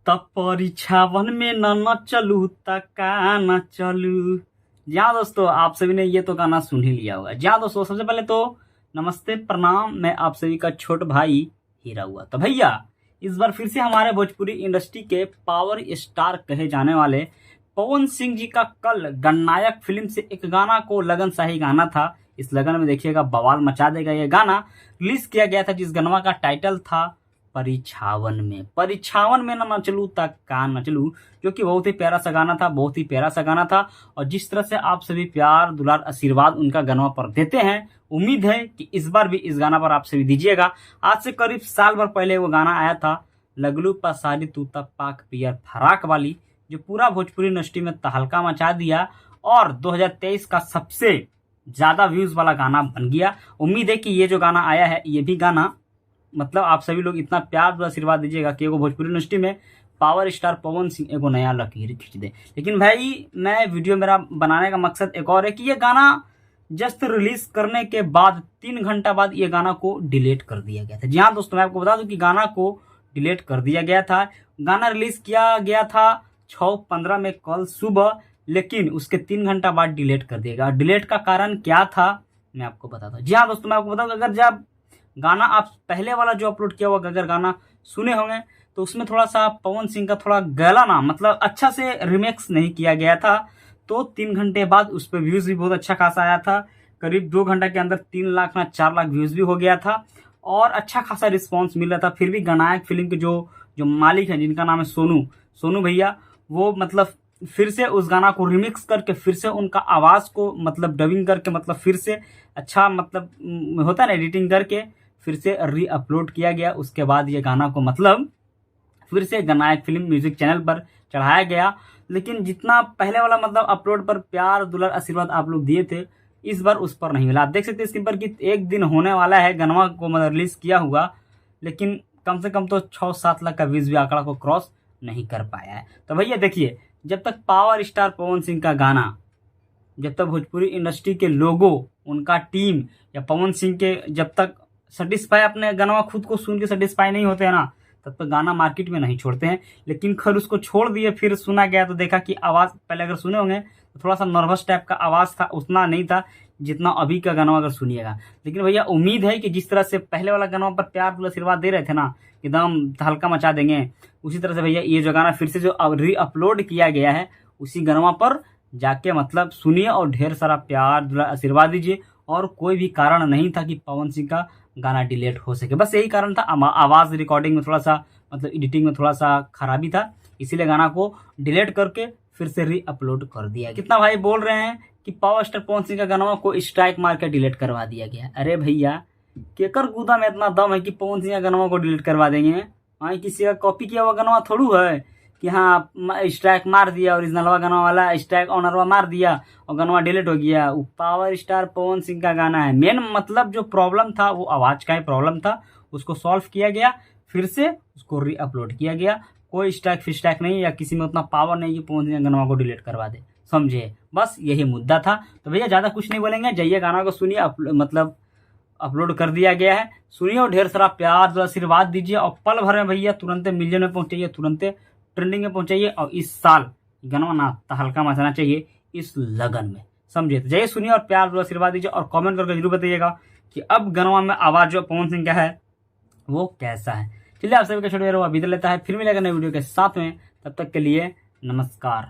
तब परीक्षावन में न चलू तका न चलू। जी हाँ दोस्तों, आप सभी ने ये तो गाना सुन ही लिया होगा। जी हाँ दोस्तों, सबसे पहले तो नमस्ते प्रणाम, मैं आप सभी का छोट भाई हीरा हुआ। तो भैया इस बार फिर से हमारे भोजपुरी इंडस्ट्री के पावर स्टार कहे जाने वाले पवन सिंह जी का कल गणनायक फिल्म से एक गाना को लगन शाही गाना था। इस लगन में देखिएगा बवाल मचा देगा। ये गाना रिलीज किया गया था जिस गाना का टाइटल था परीक्षावन में न चलू तक का न चलू, जो कि बहुत ही प्यारा सा गाना था, बहुत ही प्यारा सा गाना था। और जिस तरह से आप सभी प्यार दुलार आशीर्वाद उनका गाना पर देते हैं, उम्मीद है कि इस बार भी इस गाना पर आप सभी दीजिएगा। आज से करीब साल भर पहले वो गाना आया था, लगलू पसारी तू तब पाक पियर फराक वाली, जो पूरा भोजपुरी इंडस्ट्री में तहलका मचा दिया और 2023 का सबसे ज्यादा व्यूज वाला गाना बन गया। उम्मीद है कि ये जो गाना आया है, ये भी गाना मतलब आप सभी लोग इतना प्यार और आशीर्वाद दीजिएगा कि एगो भोजपुरी इंडस्ट्री में पावर स्टार पवन सिंह एगो नया लकीर खींच दे। लेकिन भाई मैं वीडियो मेरा बनाने का मकसद एक और है कि ये गाना जस्ट रिलीज करने के बाद 3 घंटा बाद ये गाना को डिलीट कर दिया गया था। जी हाँ दोस्तों, मैं आपको बता दूं कि गाना को डिलीट कर दिया गया था। गाना रिलीज किया गया था 6:15 में कल सुबह, लेकिन उसके 3 घंटा बाद डिलीट कर दिया गया। डिलीट का कारण क्या था मैं आपको बताता हूँ। जी हाँ दोस्तों, मैं आपको बताऊँ, अगर जब गाना आप पहले वाला जो अपलोड किया हुआ अगर गाना सुने होंगे तो उसमें थोड़ा सा पवन सिंह का थोड़ा गला ना मतलब अच्छा से रिमिक्स नहीं किया गया था। तो 3 घंटे बाद उस पर व्यूज भी बहुत अच्छा खासा आया था। करीब 2 घंटा के अंदर 3 लाख ना 4 लाख व्यूज भी हो गया था और अच्छा खासा रिस्पॉन्स मिल रहा था। फिर भी गणनायक फिल्म के जो जो मालिक हैं, जिनका नाम है सोनू भैया, वो मतलब फिर से उस गाना को रिमिक्स करके फिर से उनका आवाज को मतलब डबिंग करके मतलब फिर से अच्छा मतलब होता है ना एडिटिंग करके फिर से री अपलोड किया गया। उसके बाद ये गाना को मतलब फिर से गणनायक फिल्म म्यूजिक चैनल पर चढ़ाया गया। लेकिन जितना पहले वाला मतलब अपलोड पर प्यार दुलार आशीर्वाद आप लोग दिए थे, इस बार उस पर नहीं मिला। आप देख सकते हैं स्क्रीन पर कि 1 दिन होने वाला है गनवा को मतलब रिलीज किया हुआ, लेकिन कम से कम तो 6-7 लाख का व्यूज भी आंकड़ा को क्रॉस नहीं कर पाया है। तो भैया देखिए, जब तक पावर स्टार पवन सिंह का गाना, जब तक भोजपुरी इंडस्ट्री के लोगों, उनका टीम या पवन सिंह के जब तक सेटिस्फाई अपने गाना खुद को सुन के सेटिस्फाई नहीं होते हैं ना, तब तक गाना मार्केट में नहीं छोड़ते हैं। लेकिन खैर उसको छोड़ दिए, फिर सुना गया तो देखा कि आवाज़ पहले अगर सुने होंगे तो थोड़ा सा नर्वस टाइप का आवाज़ था, उतना नहीं था जितना अभी का गाना अगर सुनिएगा। लेकिन भैया उम्मीद है कि जिस तरह से पहले वाला गाना पर प्यार और आशीर्वाद दे रहे थे ना, एकदम हल्का मचा देंगे, उसी तरह से भैया ये जो गाना फिर से जो री अपलोड किया गया है उसी गाना पर जाके मतलब सुनिए और ढेर सारा प्यार आशीर्वाद दीजिए। और कोई भी कारण नहीं था कि पवन सिंह का गाना डिलीट हो सके, बस यही कारण था आवाज रिकॉर्डिंग में थोड़ा सा मतलब एडिटिंग में थोड़ा सा खराबी था, इसीलिए गाना को डिलीट करके फिर से री अपलोड कर दिया। कितना भाई बोल रहे हैं कि पावर स्टार पवन सिंह का गाना को स्ट्राइक मार के डिलीट करवा दिया गया। अरे भैया केकर गुदा में इतना दम है कि पवन सिंह का गाना को डिलीट करवा देंगे? हाँ, किसी का कॉपी किया हुआ गाना थोड़ू है कि हाँ स्ट्राइक मार दिया, ओरिजिनल गाना वाला स्ट्राइक ऑनरवा मार दिया और गाना डिलीट हो गया। वो पावर स्टार पवन सिंह का गाना है। मेन मतलब जो प्रॉब्लम था वो आवाज का ही प्रॉब्लम था, उसको सॉल्व किया गया, फिर से उसको री अपलोड किया गया। कोई स्ट्राइक फिस्ट्राइक नहीं या किसी में उतना पावर नहीं कि पवन सिंह गाना को डिलीट करवा दे, समझे? बस यही मुद्दा था। तो भैया ज्यादा कुछ नहीं बोलेंगे, जाइए गाना को सुनिए, मतलब अपलोड कर दिया गया है, सुनिए और ढेर सारा प्यार आशीर्वाद दीजिए। और पल भर में भैया तुरंत मिलियन में पहुंचाइए, तुरंत ट्रेंडिंग में पहुंचाइए। और इस साल गाना ना तहलका मचाना चाहिए इस लगन में, समझिए? तो जाइए सुनिए और प्यार और आशीर्वाद दीजिए और कमेंट करके जरूर बताइएगा कि अब गाना में आवाज जो पवन सिंह का है वो कैसा है। चलिए आप सभी का छोड़ अभी लेता है, फिर मिलेगा नई वीडियो के साथ में, तब तक के लिए नमस्कार।